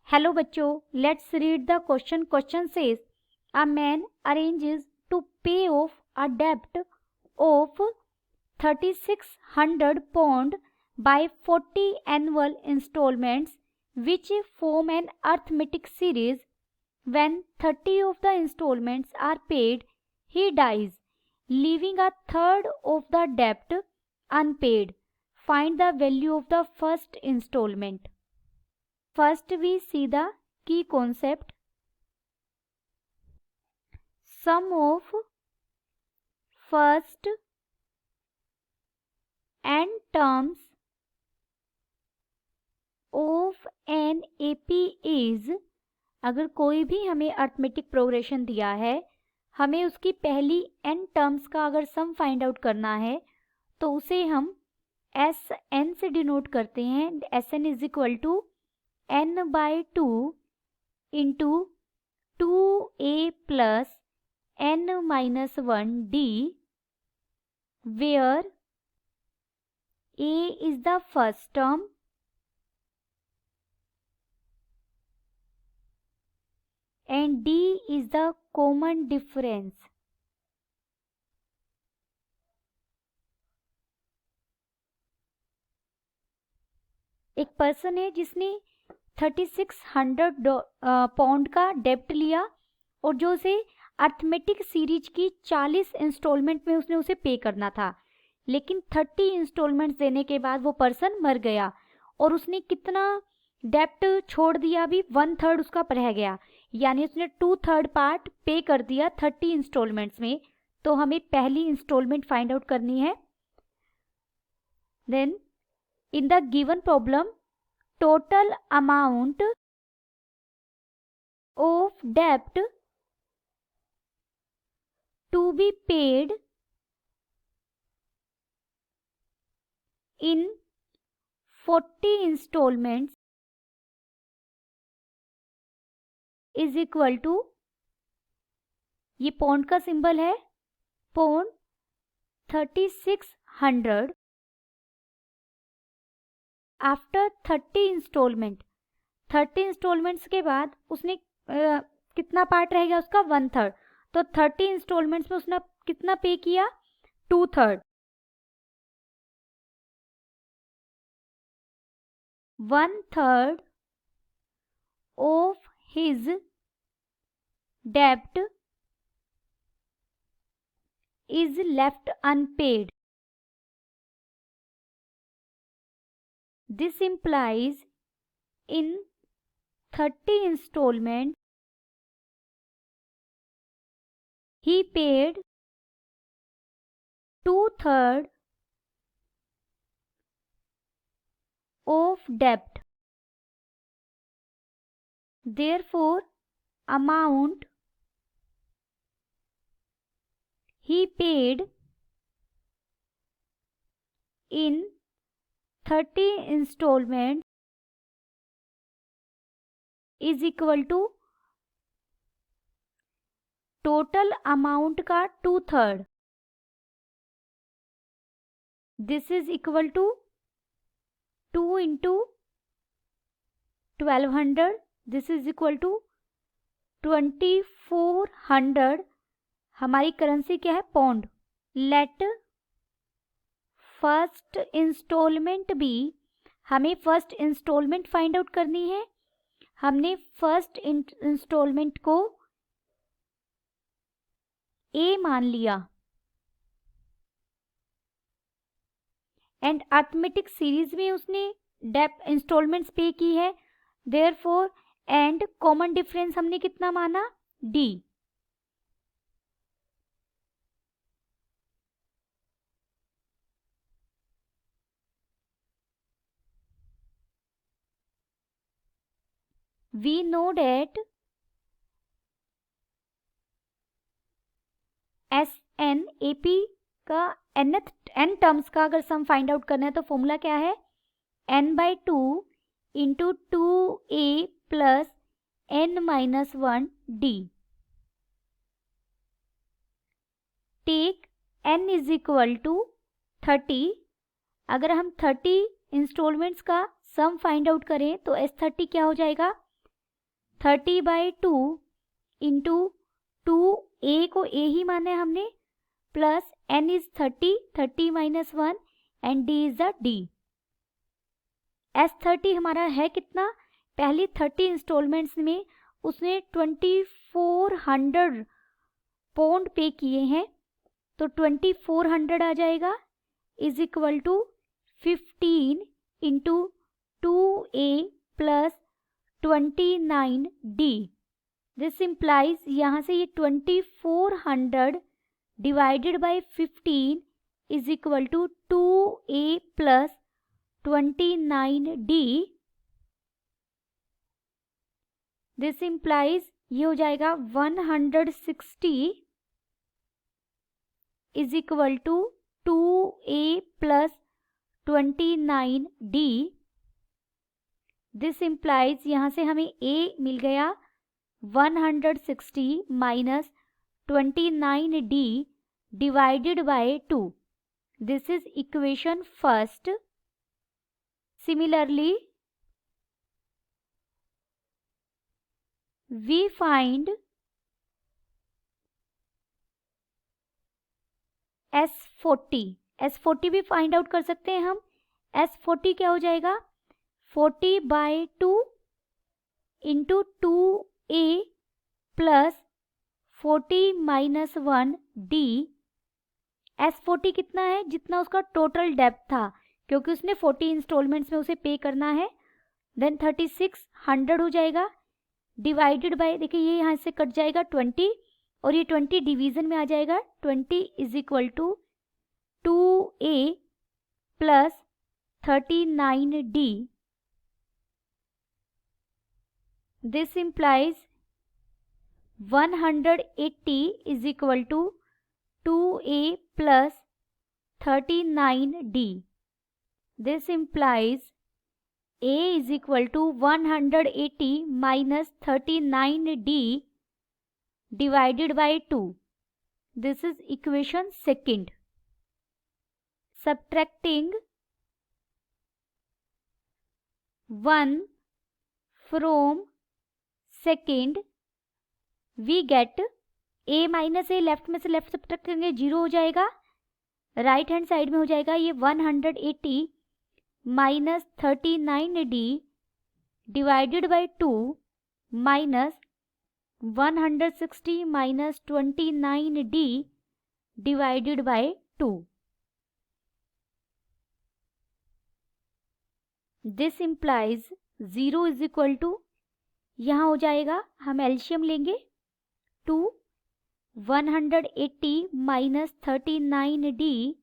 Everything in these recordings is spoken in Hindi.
हेलो बच्चों, let's read the question. Question says a man arranges to pay off a डेब्ट of 3600 pound by 40 annual installments which form an arithmetic series. When 30 of the installments are paid, he dies, leaving a third of the debt unpaid. Find the value of the first installment. First we see the key concept. Sum of first n terms of an AP is, अगर कोई भी हमें अर्थमेटिक प्रोग्रेशन दिया है, हमें उसकी पहली n टर्म्स का अगर सम फाइंड आउट करना है तो उसे हम एस एन से डिनोट करते हैं. S N is equal to n by 2 into 2a plus n minus 1 d, where a is the first term and d is the common difference. एक पर्सन है जिसने 3600 पाउंड का डेब्ट लिया और जो उसे अर्थमेटिक सीरीज की 40 इंस्टॉलमेंट में उसने उसे पे करना था, लेकिन 30 इंस्टॉलमेंट्स देने के बाद वो पर्सन मर गया और उसने कितना डेब्ट छोड़ दिया, अभी 1/3 उसका रह गया, यानी उसने 2/3 पार्ट पे कर दिया 30 इंस्टॉलमेंट्स में. तो हमें पहली इंस्टॉलमेंट फाइंड आउट करनी है. Then in the given problem total amount of डेब्ट to be paid in 40 installments is equal to, ये पॉन्ड का सिंबल है, पॉन्ड 3600 आफ्टर 30 इंस्टॉलमेंट. 30 इंस्टॉलमेंट्स के बाद उसने कितना पार्ट रह गया उसका, 1/3. तो 30 इंस्टॉलमेंट्स में उसने कितना पे किया, 2/3. 1/3 of his debt is left unpaid. This implies in 30 installments he paid 2/3 of debt. Therefore, amount he paid in 30 installments is equal to total amount का 2/3. This is equal to 2 into 1200. This is equal to 2400. हमारी करेंसी क्या है, pound. Let first instalment be, हमें फर्स्ट इंस्टॉलमेंट फाइंड आउट करनी है. हमने फर्स्ट इंस्टॉलमेंट को ए मान लिया एंड अर्थमेटिक सीरीज में उसने डेब्ट इंस्टॉलमेंट्स पे की है. देयरफॉर एंड कॉमन डिफरेंस हमने कितना माना, D. We know that S N A P का एन टर्म्स का अगर सम फाइंड आउट करना है तो फॉर्मूला क्या है, n by 2 into 2a plus n minus 1 d. Take n is equal to 30. अगर हम 30 इंस्टॉलमेंट्स का सम फाइंड आउट करें तो S30 क्या हो जाएगा, 30/2 इंटू 2a को a ही माना है हमने, plus n is 30 minus 1 and d is the d। S30 हमारा है कितना, पहली 30 इंस्टॉलमेंट्स में उसने 2400 पाउंड पे किए हैं, तो 2400 आ जाएगा is equal to 15 into 2a plus 29d। This implies यहाँ से ये 2400 divided by 15 is equal to 2a plus 29d। This implies ये हो जाएगा 160 is equal to 2a plus 29d। This implies यहाँ से हमें a मिल गया 160 minus 29d divided by 2। This is equation first. Similarly, we find S40। S40 भी फाइंड आउट कर सकते हैं हम। S40 क्या हो जाएगा, 40/2 into 2a plus 40 minus 1d। S40 कितना है, जितना उसका टोटल डेब्ट था, क्योंकि उसने 40 इंस्टॉलमेंट्स में उसे पे करना है। देन 3600 हो जाएगा डिवाइडेड बाय, देखिए ये यहाँ से कट जाएगा 20 और ये 20 डिवीजन में आ जाएगा। 20 is equal to 2a plus 39d। This implies 180 is equal to 2a plus 39d। This implies a is equal to 180 minus 39d divided by 2. This is equation second. Subtracting 1 from second, we get a minus a, left में से लेफ्ट सब्ट्रैक्ट करेंगे 0 हो जाएगा, राइट हैंड साइड में हो जाएगा ये 180 minus 39d divided by 2 minus 160 minus 29d divided by 2। This implies 0 is equal to, यहाँ हो जाएगा, हम एलसीएम लेंगे 2 180 minus 39d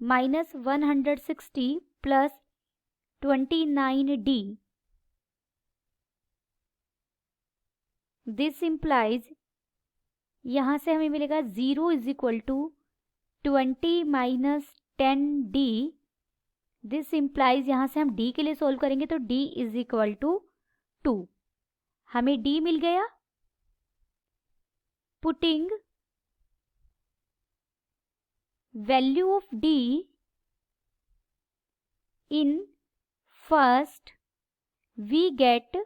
minus 160 plus 29d। This implies यहाँ से हमें मिलेगा 0 is equal to 20 minus 10d। This implies यहाँ से हम d के लिए सोल्व करेंगे तो d इज इक्वल टू 2। हमें d मिल गया। Putting value of d in first, we get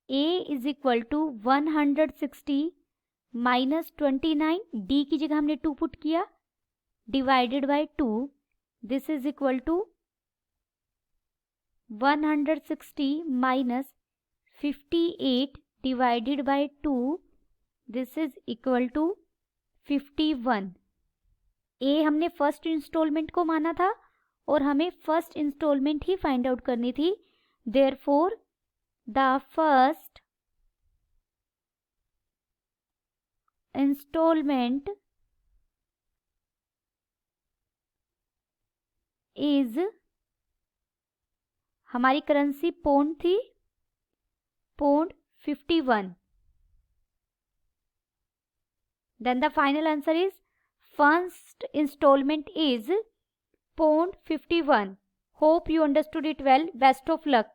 a is equal to 160 minus 29, d की जगह हमने 2 पुट किया, divided by 2। This is equal to 160 minus 58 divided by 2। This is equal to 51। ए हमने फर्स्ट इंस्टॉलमेंट को माना था और हमें फर्स्ट इंस्टॉलमेंट ही फाइंड आउट करनी थी। Therefore the first installment is, हमारी करेंसी पाउंड थी, pound 51। Then the final answer is first installment is £51. Hope you understood it well. Best of luck.